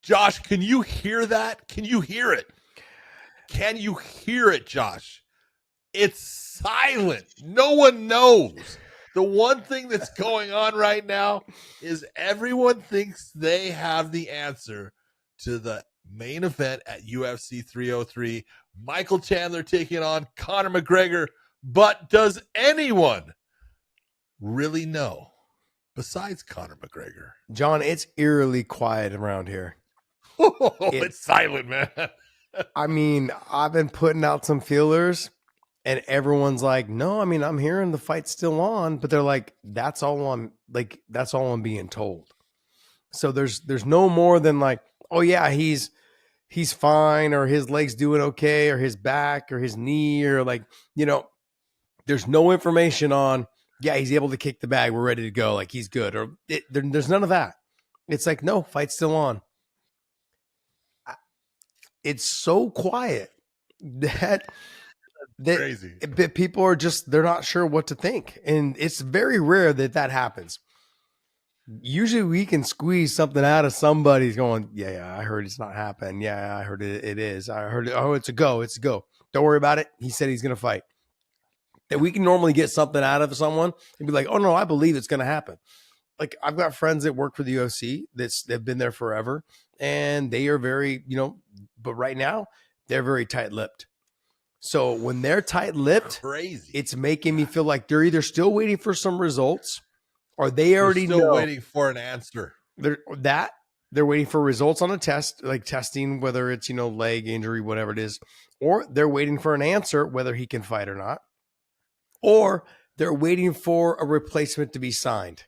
Josh, can you hear that? Can you hear it? Can you hear it, Josh? It's silent. No one knows. The one thing that's going on right now is everyone thinks they have the answer to the main event at UFC 303. Michael Chandler taking on Conor McGregor. But does anyone really know besides Conor McGregor? John, it's eerily quiet around here. It's silent, man. I mean, I've been putting out some feelers and everyone's like, no, I mean, I'm hearing the fight's still on, but they're like, that's all I'm being told. So there's no more than like, oh yeah, he's fine, or his leg's doing okay, or his back or his knee, or like, there's no information on, yeah, he's able to kick the bag, we're ready to go, like he's good, or there's none of that. It's like, no, fight's still on. It's so quiet that Crazy. People are just, they're not sure what to think. And it's very rare that happens. Usually we can squeeze something out of somebody's going, yeah, I heard it's not happening. Yeah, I heard it is. I heard it. Oh, it's a go. Don't worry about it. He said he's going to fight. That we can normally get something out of someone and be like, oh no, I believe it's going to happen. Like, I've got friends that work for the UFC they've been there forever, and they are very, but right now they're very tight-lipped. So when they're tight-lipped, crazy, it's making me feel like they're either still waiting for some results, or they already know. Waiting for an answer. They're waiting for results on a test, like testing whether it's, leg injury, whatever it is, or they're waiting for an answer whether he can fight or not, or they're waiting for a replacement to be signed.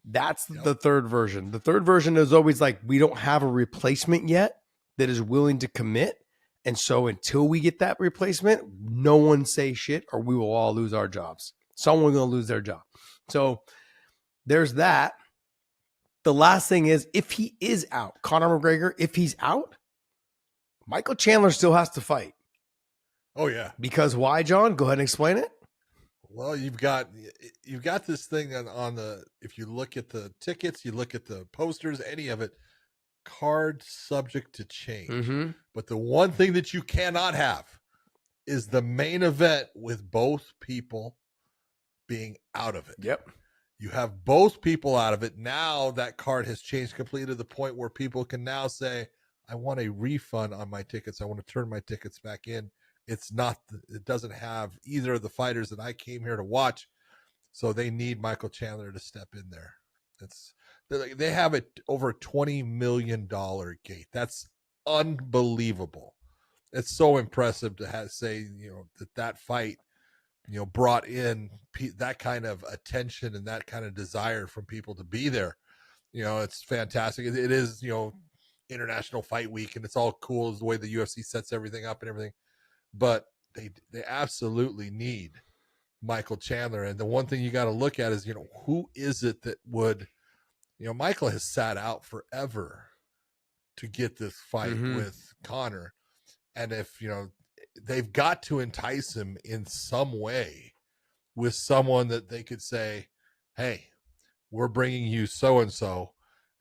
That's the third version. The third version is always like, we don't have a replacement yet that is willing to commit. And so until we get that replacement, no one say shit, or we will all lose our jobs. Someone's going to lose their job. So there's that. The last thing is, if he is out, Conor McGregor, if he's out, Michael Chandler still has to fight. Oh, yeah. Because why, John? Go ahead and explain it. Well, you've got this thing on the, if you look at the tickets, you look at the posters, any of it, card subject to change. Mm-hmm. But the one thing that you cannot have is the main event with both people being out of it. Yep. You have both people out of it. Now that card has changed completely to the point where people can now say, I want a refund on my tickets. I want to turn my tickets back in. It doesn't have either of the fighters that I came here to watch. So they need Michael Chandler to step in there. They have it over a $20 million gate. That's unbelievable. It's so impressive to say, that fight, brought in that kind of attention and that kind of desire from people to be there. It's fantastic. It is, International Fight Week, and it's all cool the way the UFC sets everything up and everything. But they absolutely need Michael Chandler. And the one thing you got to look at is, who is it that would, Michael has sat out forever to get this fight with Conor. And if, they've got to entice him in some way with someone that they could say, hey, we're bringing you so-and-so,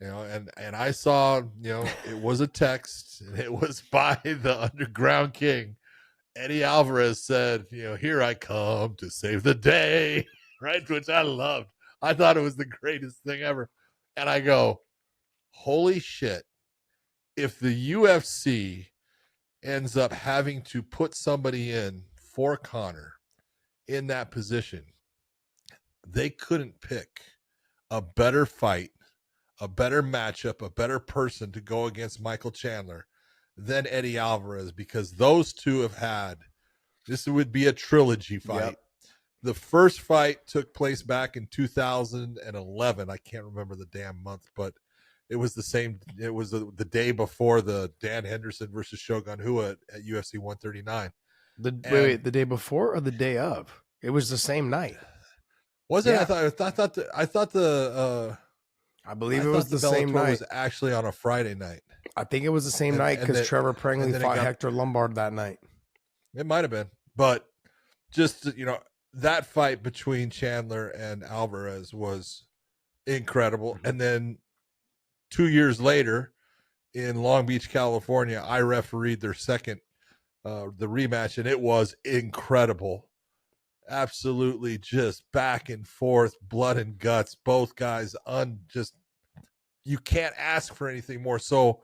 and I saw, it was a text, and it was by the Underground King. Eddie Alvarez said, here I come to save the day, right? Which I loved. I thought it was the greatest thing ever. And I go, holy shit. If the UFC ends up having to put somebody in for Conor in that position, they couldn't pick a better fight, a better matchup, a better person to go against Michael Chandler than Eddie Alvarez, because those two have had, this would be a trilogy fight. Yep. The first fight took place back in 2011. I can't remember the damn month, but it was the day before the Dan Henderson versus Shogun Rua at UFC 139. The day before or the day of? It was the same night. Was it? Yeah. I believe it was the same night. It was actually on a Friday night. I think it was the same night because Trevor Prangley fought Hector Lombard that night. It might have been, but just, that fight between Chandler and Alvarez was incredible. And then 2 years later, in Long Beach, California. I refereed their second, the rematch, and it was incredible. Absolutely just back and forth, blood and guts. Both guys just you can't ask for anything more. So,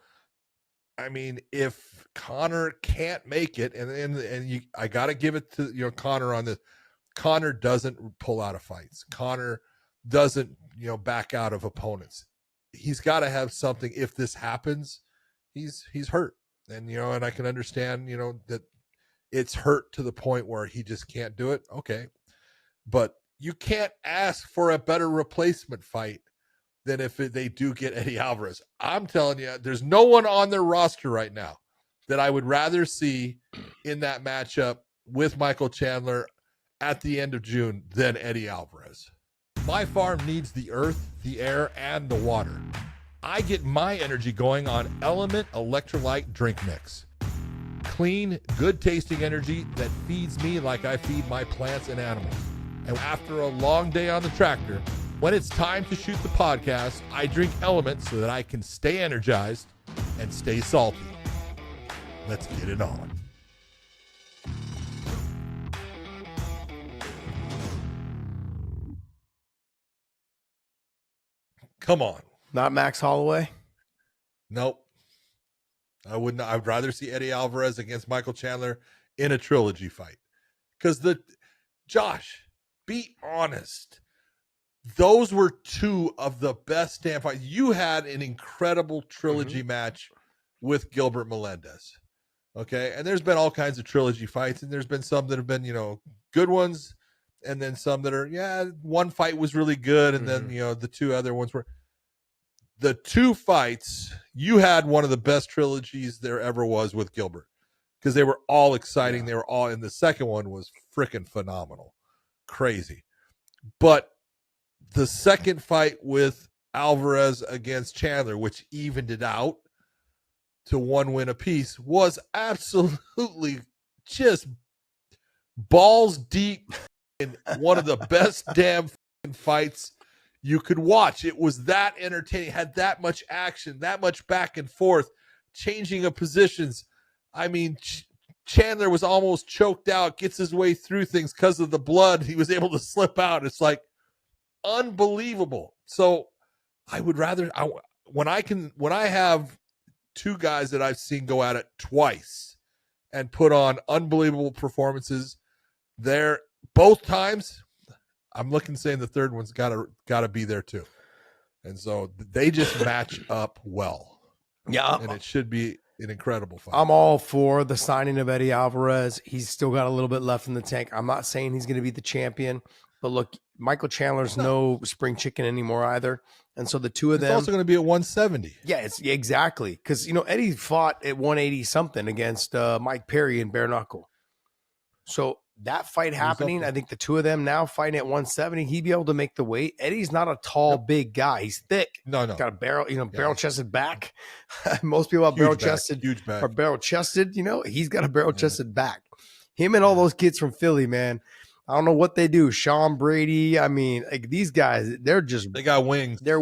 I mean, if Conor can't make it, and I got to give it to Conor on this. Conor doesn't pull out of fights. Conor doesn't back out of opponents. He's got to have something. If this happens, he's hurt, and and I can understand that it's hurt to the point where he just can't do it. Okay, but you can't ask for a better replacement fight than if they do get Eddie Alvarez. I'm telling you, there's no one on their roster right now that I would rather see in that matchup with Michael Chandler at the end of June than Eddie Alvarez. My farm needs the earth, the air, and the water. I get my energy going on Element Electrolyte Drink Mix. Clean, good-tasting energy that feeds me like I feed my plants and animals. And after a long day on the tractor, when it's time to shoot the podcast, I drink Element so that I can stay energized and stay salty. Let's get it on. Come on. Not Max Holloway? Nope. I wouldn't. I'd rather see Eddie Alvarez against Michael Chandler in a trilogy fight. Because Josh, be honest. Those were two of the best damn fights. You had an incredible trilogy match with Gilbert Melendez. Okay. And there's been all kinds of trilogy fights, and there's been some that have been, good ones, and then some that are, one fight was really good, and then, the two other ones were. The two fights, you had one of the best trilogies there ever was with Gilbert, because they were all exciting. They were all, and the second one was freaking phenomenal. Crazy. But the second fight with Alvarez against Chandler, which evened it out to one win apiece, was absolutely just balls deep in one of the best damn fights you could watch. It was that entertaining, had that much action, that much back and forth, changing of positions. I mean, Chandler was almost choked out, gets his way through things because of the blood. He was able to slip out. It's like unbelievable. So I would rather, when I have two guys that I've seen go at it twice and put on unbelievable performances there both times, I'm looking saying the third one's gotta be there too. And so they just match up well. Yeah. And it should be an incredible fight. I'm all for the signing of Eddie Alvarez. He's still got a little bit left in the tank. I'm not saying he's going to be the champion, but look, Michael Chandler's no spring chicken anymore either. And so the two of them. It's also going to be at 170. Yeah, exactly. Because, Eddie fought at 180 something against Mike Perry in bare knuckle. So that fight happening, I think the two of them now fighting at 170, he'd be able to make the weight. Eddie's not a tall, big guy. He's thick. No. Got a barrel, barrel-chested back. Most people have barrel-chested. Huge back. Are barrel-chested. He's got a barrel-chested back. Him and all those kids from Philly, man. I don't know what they do. Sean Brady. I mean, like these guys, they got wings. They're